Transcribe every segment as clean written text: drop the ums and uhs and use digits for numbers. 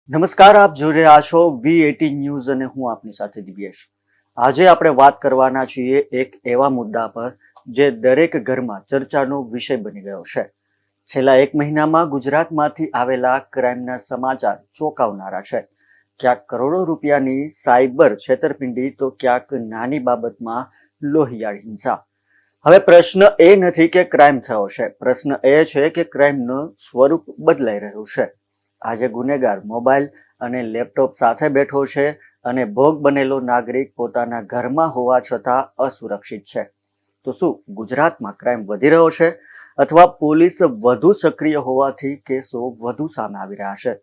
નમસ્કાર, આપ જોઈ રહ્યા છો V18 ન્યૂઝ અને હું આપની સાથે દિવ્યેશ. આજે આપણે વાત કરવાના છીએ એક એવા મુદ્દા પર જે દરેક ઘરમાં ચર્ચાનો વિષય બની ગયો છે. છેલ્લા એક મહિનામાં ગુજરાતમાંથી આવેલા ક્રાઇમના સમાચાર ચોંકાવનારા છે. ક્યાંક કરોડો રૂપિયાની સાયબર છેતરપિંડી તો ક્યાંક નાની બાબતમાં લોહિયાળ હિંસા. હવે પ્રશ્ન એ નથી કે ક્રાઇમ થયો છે, પ્રશ્ન એ છે કે ક્રાઇમનું સ્વરૂપ બદલાઈ રહ્યું છે. આજે ગુનેગાર મોબાઈલ અને લેપટોપ સાથે બેઠો છે અને ભોગ બનેલો નાગરિક પોતાના ઘરમાં હોવા છતાં અસુરક્ષિત છે. તો શું ગુજરાતમાં ક્રાઇમ વધી રહ્યો છે અથવા પોલીસ વધુ સક્રિય હોવાથી કેસો વધુ સામે આવી રહ્યા છે?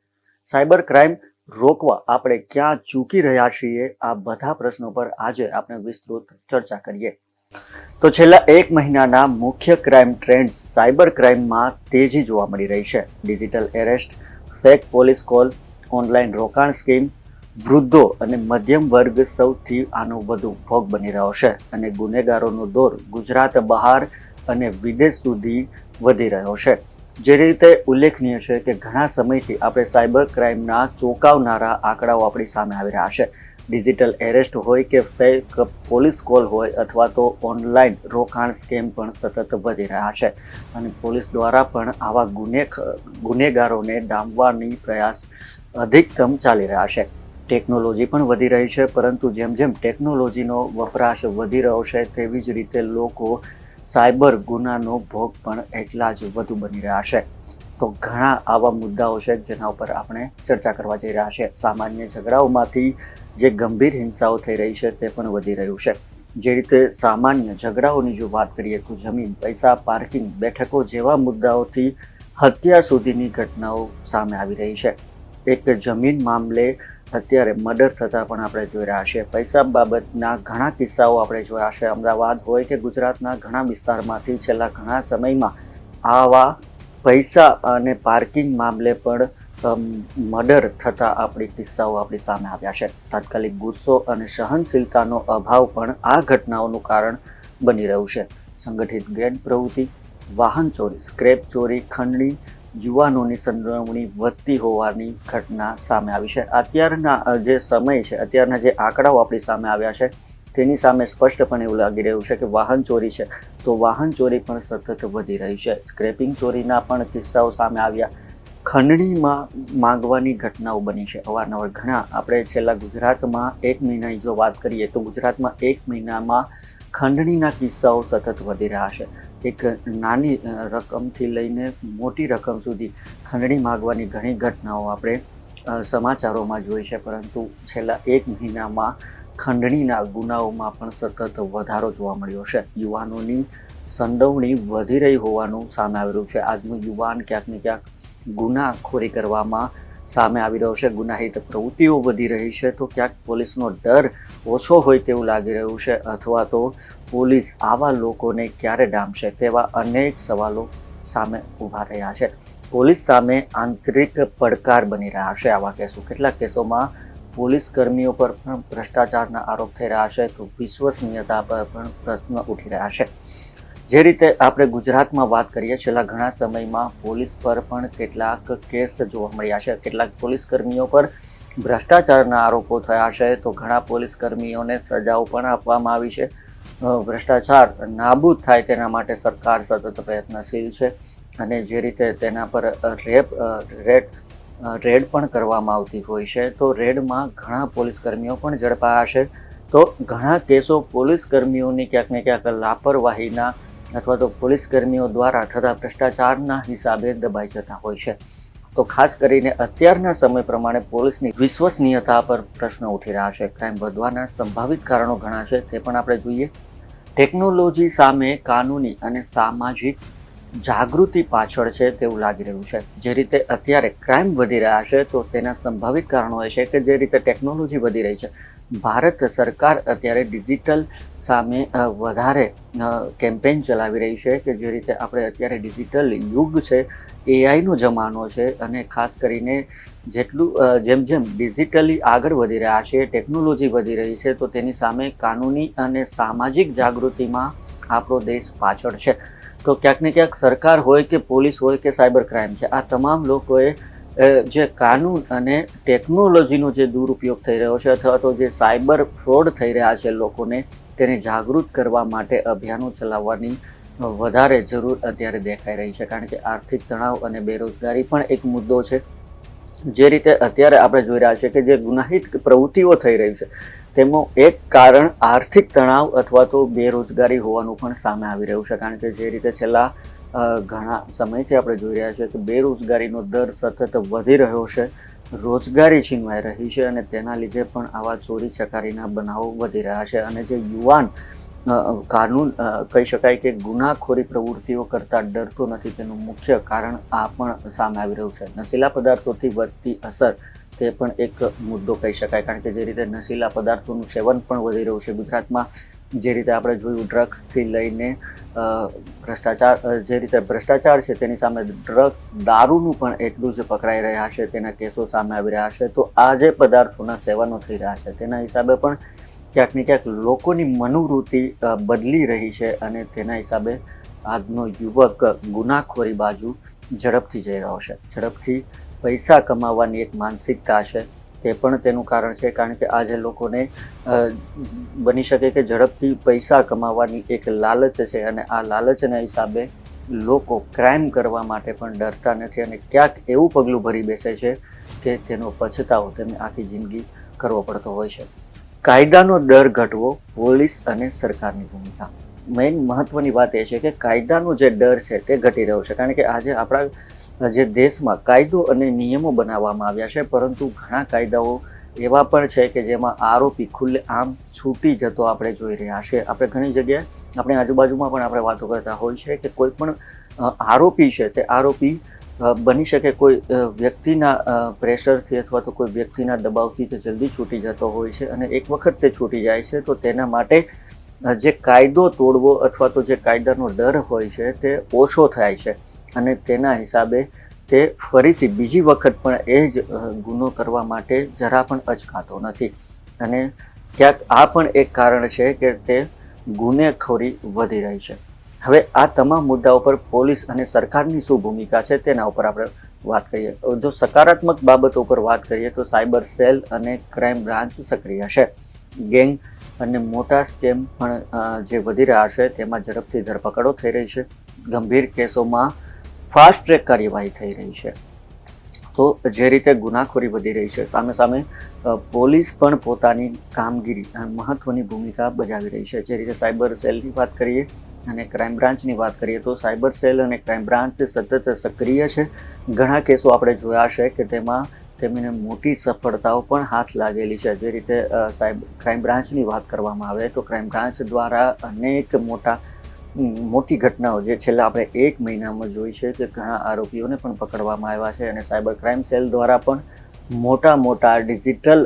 સાયબર ક્રાઇમ રોકવા આપણે ક્યાં ચૂકી રહ્યા છીએ? આ બધા પ્રશ્નો પર આજે આપણે વિસ્તૃત ચર્ચા કરીએ. તો છેલ્લા એક મહિનાના મુખ્ય ક્રાઇમ ટ્રેન્ડ્સ સાયબર ક્રાઇમમાં તેજી જોવા મળી રહી છે. Digital arrest, fake police call, online રોકાણ સ્કીમ, વૃદ્ધો અને મધ્યમ વર્ગ સૌથી આનો વધુ ભોગ બની રહ્યો છે અને ગુનેગારોનો દોર ગુજરાત બહાર અને વિદેશ સુધી વધી રહ્યો છે. જે રીતે ઉલ્લેખનીય છે કે ઘણા સમયથી આપણે સાયબર ક્રાઇમના ચોંકાવનારા આંકડાઓ આપણી સામે આવી રહ્યા છે. ડિજિટલ એરેસ્ટ હોય કે ફેક પોલીસ કોલ હોય અથવા તો ઓનલાઈન રોકાણ સ્કેમ પણ સતત વધી રહ્યા છે અને પોલીસ દ્વારા પણ આવા ગુનેગારોને ડામવાની પ્રયાસ અધિકતમ ચાલી રહ્યા છે. ટેકનોલોજી પણ વધી રહી છે, પરંતુ જેમ જેમ ટેકનોલોજીનો વપરાશ વધી રહ્યો છે તેવી જ રીતે લોકો સાયબર ગુનાનો ભોગ પણ એટલા જ વધુ બની રહ્યા છે. તો ઘણા આવા મુદ્દાઓ છે જેના ઉપર આપણે ચર્ચા કરવા જઈ રહ્યા છે. સામાન્ય ઝઘડાઓમાંથી જે ગંભીર હિંસાઓ થઈ રહી છે તે પણ વધી રહ્યું છે. જે રીતે સામાન્ય ઝઘડાઓની જો વાત કરીએ તો જમીન, પૈસા, પાર્કિંગ, બેઠકો જેવા મુદ્દાઓથી હત્યા સુધીની ઘટનાઓ સામે આવી રહી છે. એક જમીન મામલે અત્યારે મર્ડર થતા પણ આપણે જોઈ રહ્યા છીએ. પૈસા બાબતના ઘણા કિસ્સાઓ આપણે જોયા છે. અમદાવાદ હોય કે ગુજરાતના ઘણા વિસ્તારમાંથી છેલ્લા ઘણા સમયમાં આવા પૈસા અને પાર્કિંગ મામલે પણ મર્ડર થતા કિસ્સાઓ આપણી સામે આવ્યા છે. તાત્કાલિક ગુસ્સો અને સહનશીલતાનો અભાવ પણ આ ઘટનાઓનું કારણ બની રહ્યું છે. સંગઠિત ગેંગ પ્રવૃત્તિ, વાહન ચોરી, સ્ક્રેપ ચોરી, ખંડણી, યુવાનોની સંડોવણી વધતી હોવાની ઘટના સામે આવી છે. અત્યારના જે સમય છે, અત્યારના જે આંકડાઓ આપણી સામે આવ્યા છે તેની સામે સ્પષ્ટપણે એવું લાગી રહ્યું છે કે વાહન ચોરી છે તો વાહન ચોરી પણ સતત વધી રહી છે. સ્ક્રેપિંગ ચોરીના પણ કિસ્સાઓ સામે આવ્યા. ખંડણીમાં માંગવાની ઘટનાઓ બની છે અવારનવાર. ઘણા આપણે છેલ્લા ગુજરાતમાં એક મહિનાની જો વાત કરીએ તો ગુજરાતમાં એક મહિનામાં ખંડણીના કિસ્સાઓ સતત વધી રહ્યા છે. એક નાની રકમથી લઈને મોટી રકમ સુધી ખંડણી માંગવાની ઘણી ઘટનાઓ આપણે સમાચારોમાં જોઈ છે, પરંતુ છેલ્લા એક મહિનામાં ખંડણીના ગુનાઓમાં પણ સતત વધારો જોવા મળ્યો છે. યુવાનોની સંડોવણી વધી રહી હોવાનું સામે આવી રહ્યું છે. આજનું યુવાન ક્યાંક ને ક્યાંક ગુનાખોરી કરવામાં સામે આવી રહ્યો છે. ગુનાહિત પ્રવૃત્તિઓ વધી રહી છે તો ક્યાંક પોલીસનો ડર ઓછો હોય તેવું લાગી રહ્યું છે અથવા તો પોલીસ આવા લોકોને ક્યારે ડામશે તેવા અનેક સવાલો સામે ઊભા રહ્યા છે. પોલીસ સામે આંતરિક પડકાર બની રહ્યા છે આવા કેસો. કેટલાક કેસોમાં પોલીસ કર્મીઓ પર પણ ભ્રષ્ટાચારના આરોપ થઈ રહ્યા છે તો વિશ્વસનીયતા પર પણ પ્રશ્ન ઉઠી રહ્યા છે. જે રીતે આપણે ગુજરાતમાં વાત કરીએ, છેલ્લા ઘણા સમયમાં પોલીસ પર પણ કેટલાક કેસ જોવા મળ્યા છે. કેટલાક પોલીસ કર્મીઓ પર ભ્રષ્ટાચારના આરોપો થયા છે તો ઘણા પોલીસ કર્મીઓને સજાઓ પણ આપવામાં આવી છે. ભ્રષ્ટાચાર નાબૂદ થાય તેના માટે સરકાર સતત પ્રયત્નશીલ છે અને જે રીતે તેના પર રેડ પણ કરવામાં આવતી હોય છે તો રેડમાં ઘણા પોલીસ કર્મીઓ પણ ઝડપાયા છે. તો ઘણા કેસો પોલીસ કર્મીઓની ક્યાંક ને ક્યાંક લાપરવાહીના અથવા તો પોલીસ કર્મીઓ દ્વારા થતા ભ્રષ્ટાચારના હિસાબે દબાઈ જતા હોય છે. તો ખાસ કરીને અત્યારના સમય પ્રમાણે પોલીસની વિશ્વસનીયતા પર પ્રશ્ન ઉઠી રહ્યા છે. ક્રાઇમ વધવાના સંભવિત કારણો ઘણા છે તે પણ આપણે જોઈએ. ટેકનોલોજી સામે કાનૂની અને સામાજિક જાગૃતિ પાછળ છે તેવું લાગી રહ્યું છે. જે રીતે અત્યારે ક્રાઇમ વધી રહ્યા છે તો તેના સંભવિત કારણો એ છે કે જે રીતે ટેકનોલોજી વધી રહી છે, ભારત સરકાર અત્યારે ડિજિટલ સામે વધારે કેમ્પેઇન ચલાવી રહી છે કે જે રીતે આપણે અત્યારે ડિજિટલ યુગ છે, એઆઈનો જમાનો છે અને ખાસ કરીને જેમ જેમ ડિજિટલી આગળ વધી રહ્યા છે, ટેકનોલોજી વધી રહી છે તો તેની સામે કાનૂની અને સામાજિક જાગૃતિમાં આપણો દેશ પાછળ છે. તો ક્યાંક ને ક્યાંક સરકાર હોય કે પોલીસ હોય કે સાયબર ક્રાઇમ છે, આ તમામ લોકોએ જે કાનૂન અને ટેકનોલોજીનો જે દુરુપયોગ થઈ રહ્યો છે અથવા તો જે સાયબર ફ્રોડ થઈ રહ્યા છે લોકોને તેને જાગૃત કરવા માટે અભિયાનો ચલાવવાની વધારે જરૂર અત્યારે દેખાઈ રહી છે. કારણ કે આર્થિક તણાવ અને બેરોજગારી પણ એક મુદ્દો છે. જે રીતે અત્યારે આપણે જોઈ રહ્યા છીએ કે જે ગુનાહિત પ્રવૃત્તિઓ થઈ રહી છે તેનું એક કારણ આર્થિક તણાવ અથવા તો બેરોજગારી હોવાનું પણ સામે આવી રહ્યું છે. કારણ કે જે રીતે છેલ્લા ઘણા સમયથી આપણે જોઈ રહ્યા છીએ કે બેરોજગારીનો દર સતત વધી રહ્યો છે, રોજગારી છીનવાઈ રહી છે અને તેના લીધે પણ આવા ચોરી ચકારીના બનાવો વધી રહ્યા છે. અને જે યુવાન કાનૂન કહી શકાય કે ગુનાખોરી પ્રવૃત્તિઓ કરતા ડરતો નથી, તેનું મુખ્ય કારણ આ પણ સામે આવી રહ્યું છે. નશીલા પદાર્થોથી વધતી અસર તે પણ એક મુદ્દો કહી શકાય. કારણ કે જે રીતે નશીલા પદાર્થોનું સેવન પણ વધી રહ્યું છે ગુજરાતમાં, જે રીતે આપણે જોયું ડ્રગ્સથી લઈને ભ્રષ્ટાચાર, જે રીતે ભ્રષ્ટાચાર છે તેની સામે ડ્રગ્સ, દારૂનું પણ એટલું જ પકડાઈ રહ્યા છે, તેના કેસો સામે આવી રહ્યા છે. તો આ જે પદાર્થોના સેવનો થઈ રહ્યા છે તેના હિસાબે પણ ક્યાંક ને ક્યાંક લોકોની મનોવૃત્તિ બદલી રહી છે અને તેના હિસાબે આજનો યુવક ગુનાખોરી બાજુ ઝડપથી જઈ રહ્યો છે. ઝડપથી પૈસા કમાવાની એક માનસિકતા છે તે પણ તેનું કારણ છે. કારણ કે આજે લોકોને બની શકે કે ઝડપથી પૈસા કમાવાની એક લાલચ છે અને આ લાલચના હિસાબે લોકો ક્રાઇમ કરવા માટે પણ ડરતા નથી અને ક્યાંક એવું પગલું ભરી બેસે છે કે તેનો પછતાવો તેમને આખી જિંદગી કરવો પડતો હોય છે. કાયદાનો ડર ઘટવો, પોલીસ અને સરકારની ભૂમિકા. મેઇન મહત્વની વાત એ છે કે કાયદાનો જે ડર છે તે ઘટી રહ્યો છે. કારણ કે આજે આપણા જે દેશમાં કાયદો અને નિયમો બનાવવામાં આવ્યા છે, પરંતુ ઘણા કાયદાઓ એવા પણ છે કે જેમાં આરોપી ખુલ્લે આમ છૂટી જતો આપણે જોઈ રહ્યા છે. આપણે ઘણી જગ્યાએ આપણી આજુબાજુમાં પણ આપણે વાતો કરતા હોય છે કે કોઈ પણ આરોપી છે તે આરોપી બની શકે કોઈ વ્યક્તિના પ્રેશરથી અથવા તો કોઈ વ્યક્તિના દબાવથી તે જલ્દી છૂટી જતો હોય છે અને એક વખત તે છૂટી જાય છે તો તેના માટે જે કાયદો તોડવો અથવા તો જે કાયદાનો ડર હોય છે તે ઓછો થાય છે અને તેના હિસાબે તે ફરીથી બીજી વખત પણ એ જ ગુનો કરવા માટે જરા પણ અચકાતો નથી. અને ક્યાંક આ પણ એક કારણ છે કે તે ગુનેખોરી વધી રહી છે. હવે આ તમામ મુદ્દાઓ પર પોલીસ અને સરકારની શું ભૂમિકા છે તેના ઉપર આપણે વાત કરીએ. જો સકારાત્મક બાબતો ઉપર વાત કરીએ તો સાયબર સેલ અને ક્રાઇમ બ્રાન્ચ સક્રિય છે. ગેંગ અને મોટા સ્કેમ પણ જે વધી રહ્યા છે તેમાં ઝડપથી ધરપકડો થઈ રહી છે. ગંભીર કેસોમાં ફાસ્ટ ટ્રેક કાર્યવાહી થઈ રહી છે. તો જે રીતે ગુનાખોરી વધી રહી છે સામે સામે પોલીસ પણ પોતાની કામગીરી મહત્વની ભૂમિકા બજાવી રહી છે. જે રીતે સાયબર સેલની વાત કરીએ અને ક્રાઇમ બ્રાન્ચની વાત કરીએ તો સાયબર સેલ અને ક્રાઇમ બ્રાન્ચ સતત સક્રિય છે. ઘણા કેસો આપણે જોયા છે કે તેમાં તેમને મોટી સફળતાઓ પણ હાથ લાગેલી છે. જે રીતે ક્રાઇમ બ્રાન્ચની વાત કરવામાં આવે તો ક્રાઇમ બ્રાન્ચ દ્વારા અનેક મોટી ઘટનાઓ જે છેલ્લા આપણે 1 મહિનામાં જોઈ છે કે ઘણા આરોપીઓને પણ પકડવામાં આવ્યા છે અને સાયબર ક્રાઇમ સેલ દ્વારા પણ મોટા ડિજિટલ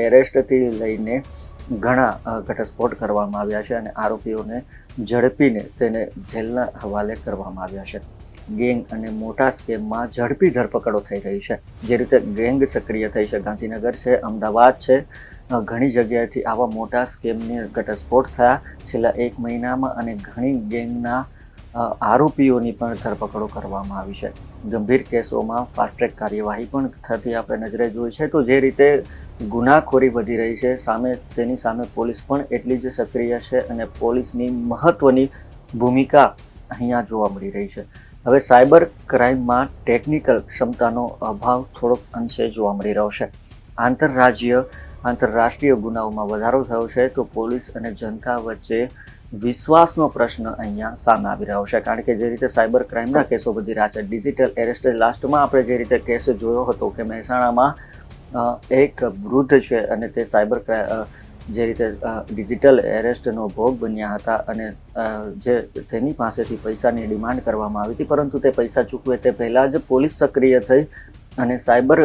એરેસ્ટથી લઈને ઘણા ઘટસ્ફોટ કરવામાં આવ્યા છે અને આરોપીઓને ઝડપીને તેને જેલના હવાલે કરવામાં આવ્યા છે. ગેંગ અને મોટા સ્કેમમાં ઝડપી ધરપકડો થઈ રહી છે. જે રીતે ગેંગ સક્રિય થઈ છે, ગાંધીનગર છે, અમદાવાદ છે, ઘણી જગ્યાએથી આવા મોટા સ્કેમની ઘટસ્ફોટ થયા છેલ્લા 1 મહિનામાં અને ઘણી ગેંગના આરોપીઓની પણ ધરપકડો કરવામાં આવી છે. ગંભીર કેસોમાં ફાસ્ટ ટ્રેક કાર્યવાહી પણ થતી આપણે નજરે જોઈ છે. તો જે રીતે ગુનાખોરી વધી રહી છે તેની સામે પોલીસ પણ એટલી જ સક્રિય છે અને પોલીસની મહત્વની ભૂમિકા અહીંયા જોવા મળી રહી છે. હવે સાયબર ક્રાઇમમાં ટેકનિકલ ક્ષમતાનો અભાવ થોડોક અંશે જોવા મળી રહ્યો છે. આંતરરાષ્ટ્રીય ગુનાઓમાં વધારો થયો છે તો પોલીસ અને જનતા વચ્ચે વિશ્વાસનો પ્રશ્ન અહીંયા સામે આવી રહ્યો છે. કારણ કે જે રીતે સાયબર ક્રાઇમના કેસો વધી રહ્યા છે, ડિજિટલ એરેસ્ટ લાસ્ટમાં આપણે જે રીતે કેસ જોયો હતો કે મહેસાણામાં એક વૃદ્ધ છે અને તે સાયબર જે રીતે ડિજિટલ એરેસ્ટનો ભોગ બન્યા હતા અને જે તેની પાસેથી પૈસાની ડિમાન્ડ કરવામાં આવી હતી, પરંતુ તે પૈસા ચૂકવે તે પહેલાં જ પોલીસ સક્રિય થઈ અને સાયબર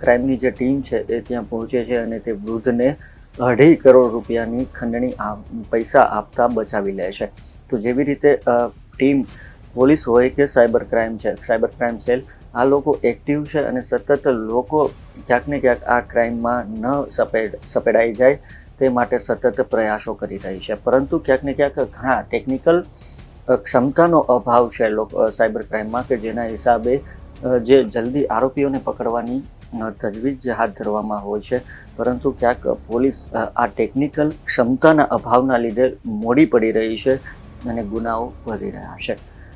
ક્રાઇમની જે ટીમ છે એ ત્યાં પહોંચે છે અને તે વૃદ્ધને 2.5 કરોડ રૂપિયાની ખંડણી પૈસા આપતા બચાવી લે છે. તો જેવી રીતે ટીમ પોલીસ હોય કે સાયબર ક્રાઇમ સેલ, આ લોકો એક્ટિવ છે અને સતત લોકો ક્યાંક ને ક્યાંક આ ક્રાઇમમાં ન સપેડાઈ જાય તે માટે સતત પ્રયાસો કરી રહી છે. પરંતુ ક્યાંક ને ક્યાંક ઘણા ટેકનિકલ ક્ષમતાનો અભાવ છે સાયબર ક્રાઇમમાં કે જેના હિસાબે જે જલ્દી આરોપીઓને પકડવાની તજવીજ જે હાથ ધરવામાં હોય છે, પરંતુ ક્યાંક પોલીસ આ ટેકનિકલ ક્ષમતાના અભાવના લીધે મોડી પડી રહી છે અને ગુનાઓ વધી રહ્યા છે.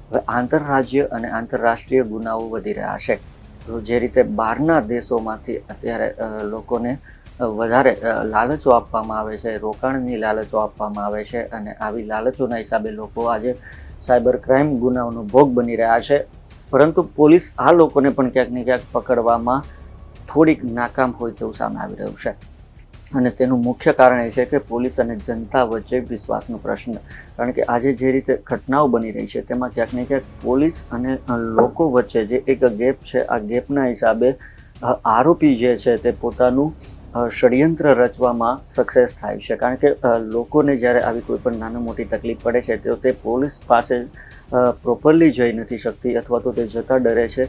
હવે આંતરરાજ્ય અને આંતરરાષ્ટ્રીય ગુનાઓ વધી રહ્યા છે. તો જે રીતે બહારના દેશોમાંથી અત્યારે લોકોને વધારે લાલચો આપવામાં આવે છે, રોકાણની લાલચો આપવામાં આવે છે, અને આવી લાલચોના હિસાબે લોકો આજે સાયબર ક્રાઇમ ગુનાઓનો ભોગ બની રહ્યા છે. પરંતુ પોલીસ આ લોકોને પણ ક્યાંક ને ક્યાંક પકડવામાં થોડીક નાકામ હોય તેવું સામે આવી રહ્યું છે. અને તેનું મુખ્ય કારણ એ છે કે પોલીસ અને જનતા વચ્ચે વિશ્વાસનો પ્રશ્ન. કારણ કે આજે જે રીતે ઘટનાઓ બની રહી છે તેમાં ક્યાંક ને ક્યાંક પોલીસ અને લોકો વચ્ચે જે એક ગેપ છે, આ ગેપના હિસાબે આરોપી જે છે તે પોતાનું ષડયંત્ર રચવામાં સક્સેસ થાય છે. કારણ કે લોકોને જ્યારે આવી કોઈ પણ નાની મોટી તકલીફ પડે છે તો તે પોલીસ પાસે પ્રોપરલી જઈ નથી શકતી, અથવા તો તે જતા ડરે છે.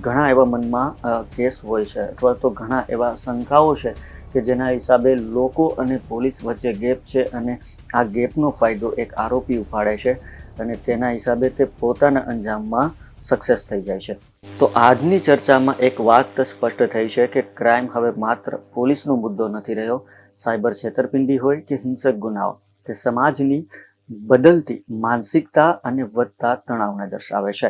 ઘણા એવા મનમાં કેસ હોય છે, અથવા તો ઘણા એવા શંકાઓ છે કે જેના હિસાબે લોકો અને પોલીસ વચ્ચે ગેપ છે, અને આ ગેપનો ફાયદો એક આરોપી ઉપાડે છે અને તેના હિસાબે તે પોતાના અંજામમાં સક્સેસ થઈ જાય છે. તો આજની ચર્ચામાં એક વાત સ્પષ્ટ થઈ છે કે ક્રાઇમ હવે માત્ર પોલીસનો મુદ્દો નથી રહ્યો. સાયબર છેતરપિંડી હોય કે હિંસક ગુનાઓ, તે સમાજની બદલતી માનસિકતા અને વધતા તણાવને દર્શાવે છે.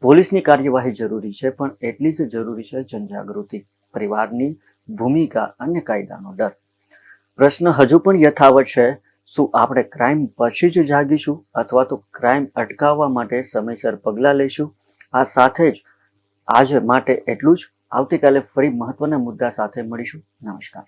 પોલીસની કાર્યવાહી જરૂરી છે, પણ એટલી જ જરૂરી છે જનજાગૃતિ, પરિવારની ભૂમિકા અને કાયદાનો ડર. પ્રશ્ન હજુ પણ યથાવત છે, શું આપણે ક્રાઇમ પછી જ જાગીશું, અથવા તો ક્રાઇમ અટકાવવા માટે સમયસર પગલાં લઈશું? આ સાથે જ આજ માટે એટલું જ. આવતીકાલે ફરી મહત્વના મુદ્દા સાથે મળીશું. નમસ્કાર.